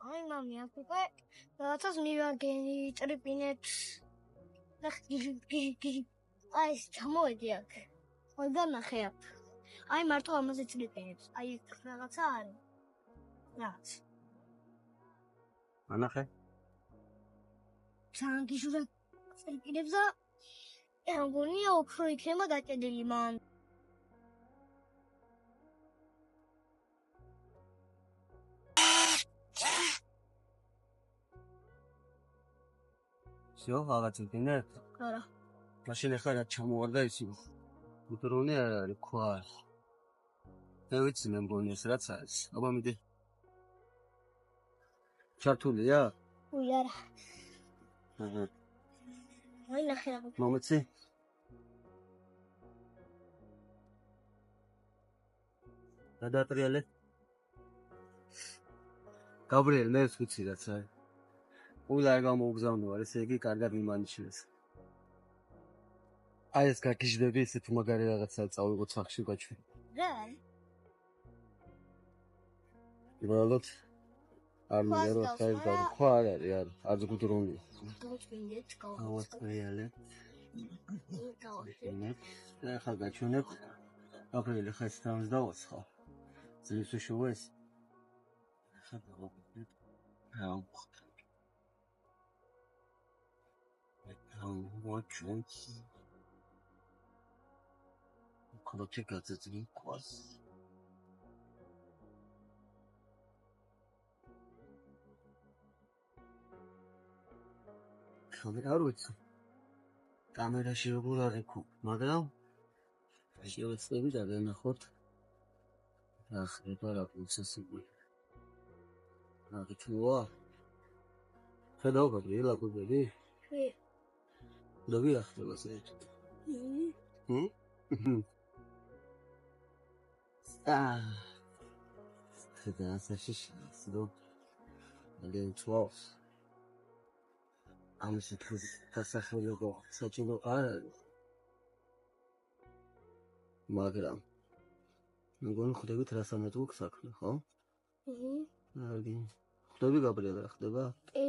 აი მამი აქ უკვე რაღაცას მივაგენი ტრიპინეთ აი ჩამოვედი აქ აი განახე აქ აი მარტო ამაზე ტრიპინებს აი რაღაცა არის რაც ანახე ჩანგიშურა ტრიპინებს და ეგონია უფრო იქნება გაჭედილი მან всё, რაღაც ტრიპინებ? არა მაშინ ახლა რა ჩამოვარდა ისი? დრონი არ არის, ქვა არის. მე ვიცი მე მგონი ეს რაც არის. აბა მიდი. ჩართულია? უი არა. აჰა. აი ნახე რა. მომეცი? გადატრიალე. გაბრიელ, მე ვიცი რაც არის. ულა არ გამოუგზავნო არ ესე იგი კარგად მიმანიშნეს. აი ეს გაგიჟდები ესე თუ მაგარი რაღაცა წავიღოთ სახში გაჩვი. რა? უბრალოდ არ მიერო ხაი გაქვა არ არის არ ზგუდრონი. დავჭინეთ გავატრიალე. და ხა გაჩვენებ. აფრილი ხა სტამს დავასხა. ზის შუეს. ხა გავაკეთებ. აუ watch короче газетный класс камера როიცა კამერაში როგორ არის ხო მაგრამ შევეცდები და განახოთ რა ხდება რა პროცესები აღიჩუა ხედავ გაბრიელა კუბები კი Dove ახდება საერთოდ? და ასაში შეძლო ძალიან თვალს ამის თქოს დასახელება საჭირო არ არის მაგრამ მგონი ხვდებით რასამეც გვაქვს საქმე ხო? აგი ხვდები გაბრიელა ხდება? კი